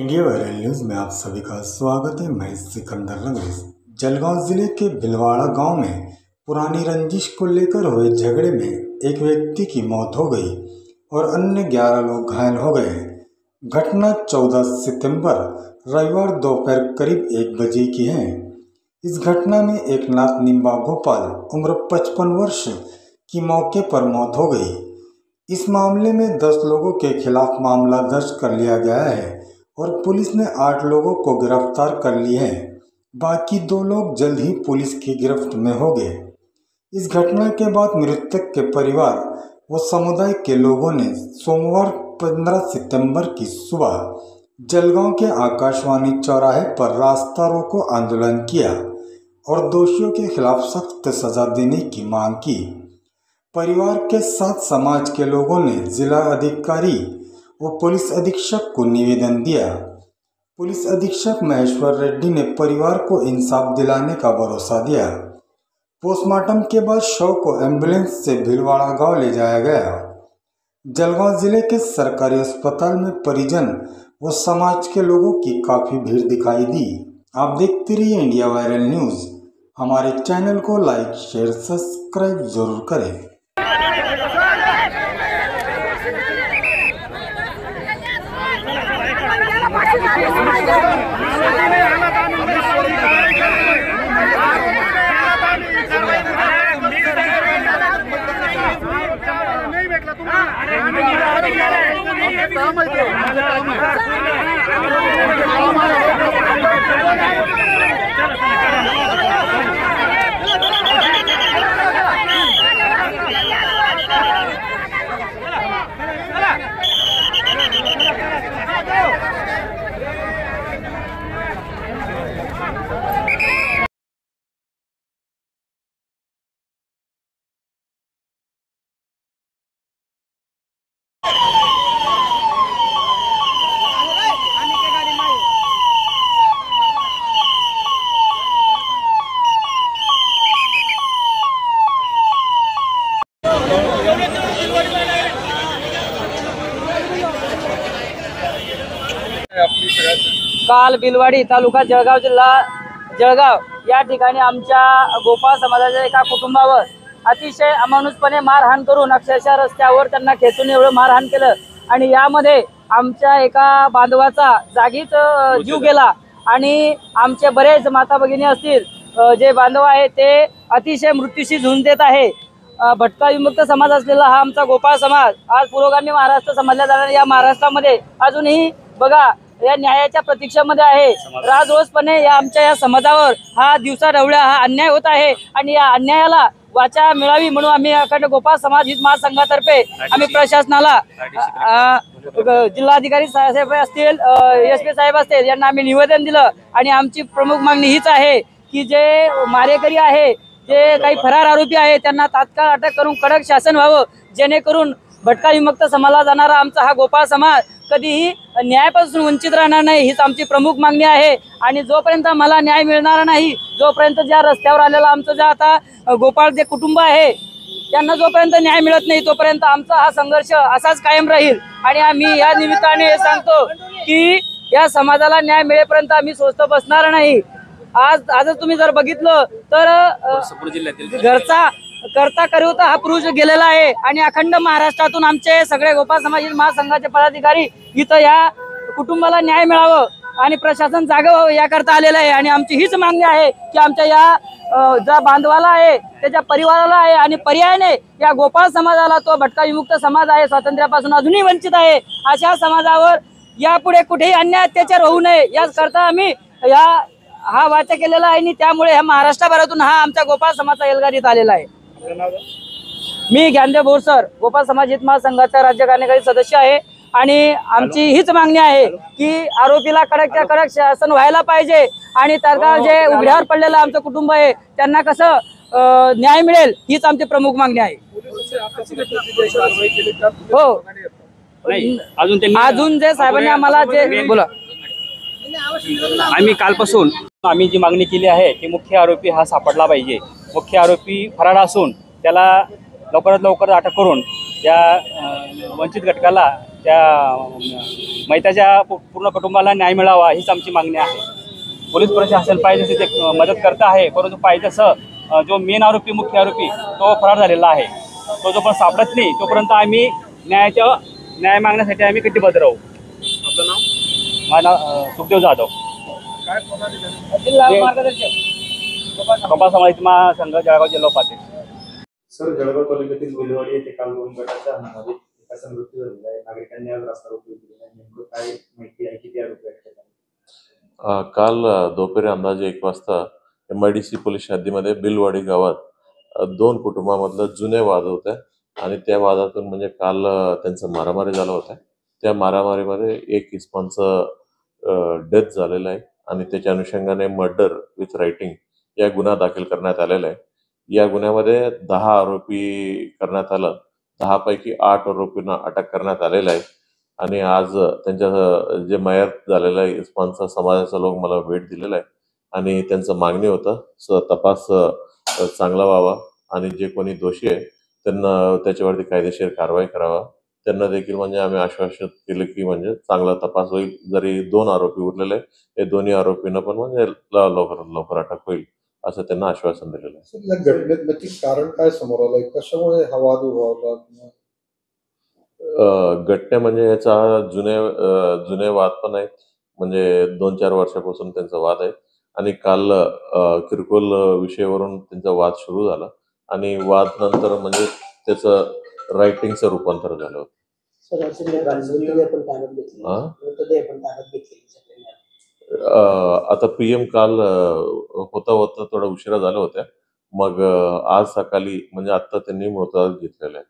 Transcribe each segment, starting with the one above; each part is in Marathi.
इंडिया वायरल न्यूज़ में आप सभी का स्वागत है। मैं सिकंदर रंगरेज। जलगांव जिले के भिलवाड़ा गांव में पुरानी रंजिश को लेकर हुए झगड़े में एक व्यक्ति की मौत हो गई और अन्य 11 लोग घायल हो गए। घटना 14 सितंबर रविवार दोपहर करीब 1 बजे की है। इस घटना में एक नाथ निम्बा गोपाल उम्र 55 वर्ष की मौके पर मौत हो गई। इस मामले में 10 लोगों के खिलाफ मामला दर्ज कर लिया गया है और पुलिस ने 8 लोगों को गिरफ्तार कर लिए हैं। बाकी 2 लोग जल्द ही पुलिस की गिरफ्त में होंगे। इस घटना के बाद मृतक के परिवार व समुदाय के लोगों ने सोमवार 15 सितंबर की सुबह जलगांव के आकाशवाणी चौराहे पर रास्ता रोको आंदोलन किया और दोषियों के खिलाफ सख्त सजा देने की मांग की। परिवार के साथ समाज के लोगों ने जिला अधिकारी व पुलिस अधीक्षक को निवेदन दिया। पुलिस अधीक्षक महेश्वर रेड्डी ने परिवार को इंसाफ दिलाने का भरोसा दिया। पोस्टमार्टम के बाद शव को एम्बुलेंस से भिलवाड़ा गांव ले जाया गया। जलगांव जिले के सरकारी अस्पताल में परिजन व समाज के लोगों की काफी भीड़ दिखाई दी। आप देखते रहिए इंडिया वायरल न्यूज़। हमारे चैनल को लाइक शेयर सब्सक्राइब जरूर करें। काल बिलवाडी तालुका जळगाव जिल्हा जळगाव या ठिकाणी आमच्या गोपाळ समाजाच्या एका कुटुंबावर अतिशय अमानुषपणे मारहाण करून अक्षरशः रस्त्यावर त्यांना खेचून एवढं मारहाण केलं आणि यामध्ये आमच्या एका बांधवाचा जागीच जीव गेला आणि आमचे बरेच माता भगिनी असतील जे बांधव आहेत ते अतिशय मृत्यूशी झुंज देत आहे। भटका विमुक्त समाज असलेला हा आमचा गोपाळ समाज आज पुरोगामी महाराष्ट्र समजल्या जाणाऱ्या या महाराष्ट्रामध्ये अजूनही बघा या न्यायाच्या प्रतीक्षेमध्ये आहे। राजरोसपणे या आमच्या या समाजावर हा दिवसाढवळ्या हा अन्याय होत आहे आणि या अन्यायाला वाचा मिळावी म्हणून आम्ही अखंड गोपाळ समाज हित महासंघातर्फे आम्ही प्रशासनाला जिल्हाधिकारी साहेब असतील SP साहेब असतील यांना आम्ही निवेदन दिलं आणि आमची प्रमुख मागणी हीच आहे की जे मारेकरी आहे जे काही फरार आरोपी आहे त्यांना तात्काळ अटक करून कडक शासन व्हावं जेणेकरून भटका विमुक्त समाजाला जाणारा आमचा हा गोपाळ समाज कधीही न्यायापासून वंचित राहणार नाही हीच आमची प्रमुख मागणी आहे। आणि जोपर्यंत मला न्याय मिळणार नाही जोपर्यंत ज्या रस्त्यावर आलेला आमचं जे आता गोपाळ जे कुटुंब आहे त्यांना जोपर्यंत न्याय मिळत नाही तोपर्यंत आमचा हा संघर्ष असाच कायम राहील। आणि आम्ही या निमित्ताने हे सांगतो की या समाजाला न्याय मिळेपर्यंत आम्ही स्वस्थ बसणार नाही। आज तुम्ही जर बघितलं तर घरचा करता करवता हा पुरुष गेलेला आहे आणि अखंड महाराष्ट्रातून आमचे सगळे गोपाळ समाज महासंघाचे पदाधिकारी इथं या कुटुंबाला न्याय मिळावं आणि प्रशासन जागे व्हावं याकरता आलेलं आहे। आणि आमची हीच मागणी आहे की आमच्या या ज्या बांधवाला आहे त्याच्या परिवाराला आहे आणि पर्यायाने या गोपाळ समाजाला तो भटका विमुक्त समाज आहे स्वातंत्र्यापासून अजूनही वंचित आहे अशा समाजावर यापुढे कुठेही अन्याय अत्याचार होऊ नये याकरता आम्ही हा वाचा केलेला आहे आणि त्यामुळे ह्या महाराष्ट्रभरातून हा आमच्या गोपाळ समाजाचा एल्गारीत आलेला आहे। मी ज्ञानदेव बोरसर गोपाळ समाज हित महासंघाचा राज्य कार्यकारी सदस्य आहे आणि आमची हीच मागणी आहे की आरोपीला कडकच्या कडक शासन व्हायला पाहिजे आणि तात्काळ जे उघड्यावर पडलेलं आमचं कुटुंब आहे त्यांना कसं न्याय मिळेल हीच आमची प्रमुख मागणी आहे। हो अजून जे साहेबांनी आम्हाला जे बोला आम्ही कालपासून आम्ही जी मागणी केली आहे की मुख्य आरोपी हा सापडला पाहिजे। मुख्य आरोपी फरार असून त्याला लवकरात लवकर अटक करून या वंचित घटकाला त्या मैताच्या पूर्ण कुटुंबाला न्याय मिळावा हीच आमची मागणी आहे. पोलीस प्रशासन पाहिजे तिथे मदत करत आहे, परंतु पाहिजे तसं जो मेन आरोपी मुख्य आरोपी तो फरार झालेला आहे. तो जो पण सापडत नाही तोपर्यंत आम्ही न्याय मागण्यासाठी आम्ही कटिबद्ध राहू. आपलं नाव? माझं नाव सुखदेव जाधव, काय पदाधिकारी? जिल्हा मार्गदर्शक कपाल समाज संघ जळगाव जिल्हा उपाध्यक्ष. सर, जळगाव तालुक्यातील बिलवाडी येथे काल 2 गटाच्या हल्ल्यामध्ये एकाचा मृत्यू झालेला आहे. नागरिकांनी आज रस्ता रोको केलेला आहे. नेमकं काय माहिती आहे, किती आरोपी आहेत त्याच्यामध्ये? काल दुपारी अंदाजे 1 वाजता MIDC पोलीस हद्दीमध्ये बिलवाडी गावात 2 कुटुंबामधलं जुने वाद होते आणि त्या वादातून म्हणजे काल त्यांचं मारामारी झालं होतं. त्या मारामारीमध्ये एक इस्मानचं डेथ झालेलं आहे आणि त्याच्या अनुषंगाने मर्डर विथ रायटिंग या गुन्हा दाखल करण्यात आलेला आहे. या गुन्ह्यामध्ये 10 आरोपी करण्यात आलं. 10 पैकी 8 आरोपींना अटक करण्यात आलेलं आहे आणि आज त्यांच्या जे मयत झालेलं आहे इस्मानचा समाजाचा लोक मला भेट दिलेला आहे आणि त्यांचं मागणी होतं तपास चांगला व्हावा आणि जे कोणी दोषी आहे त्यांना त्याच्यावरती कायदेशीर कारवाई करावा. त्यांना देखील म्हणजे आम्ही आश्वासित केलं की म्हणजे चांगला तपास होईल. जरी 2 आरोपी उरलेले आहे, हे दोन्ही आरोपींना पण म्हणजे लवकर अटक होईल असं त्यांना आश्वासन दिलेलं आहे. या घटनेत नक्की कारण काय समोर आलंय? कशामुळे हा वाद उद्भवला? घटना म्हणजे ह्याचा जुने वाद पण आहेत, म्हणजे 2-4 वर्षापासून त्यांचा वाद आहे आणि काल किरकोळ विषयावरून त्यांचा वाद सुरू झाला आणि वाद नंतर म्हणजे त्याचं रायटिंगचं रूपांतर झालं होतं. आता PM काल होता थोडा उशिरा झाला होता. मग आज सकाळी म्हणजे आता त्यांनी मृतदेह घेतलेला आहे.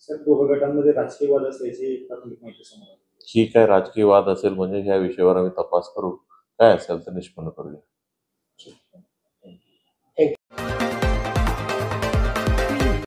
सर, दोघं गटांमध्ये राजकीय वाद असल्याची प्राथमिक माहिती समोर आली. ही काय राजकीय वाद असेल म्हणजे ह्या विषयावर आम्ही तपास करू, काय असेल तर निष्पन्न करूया.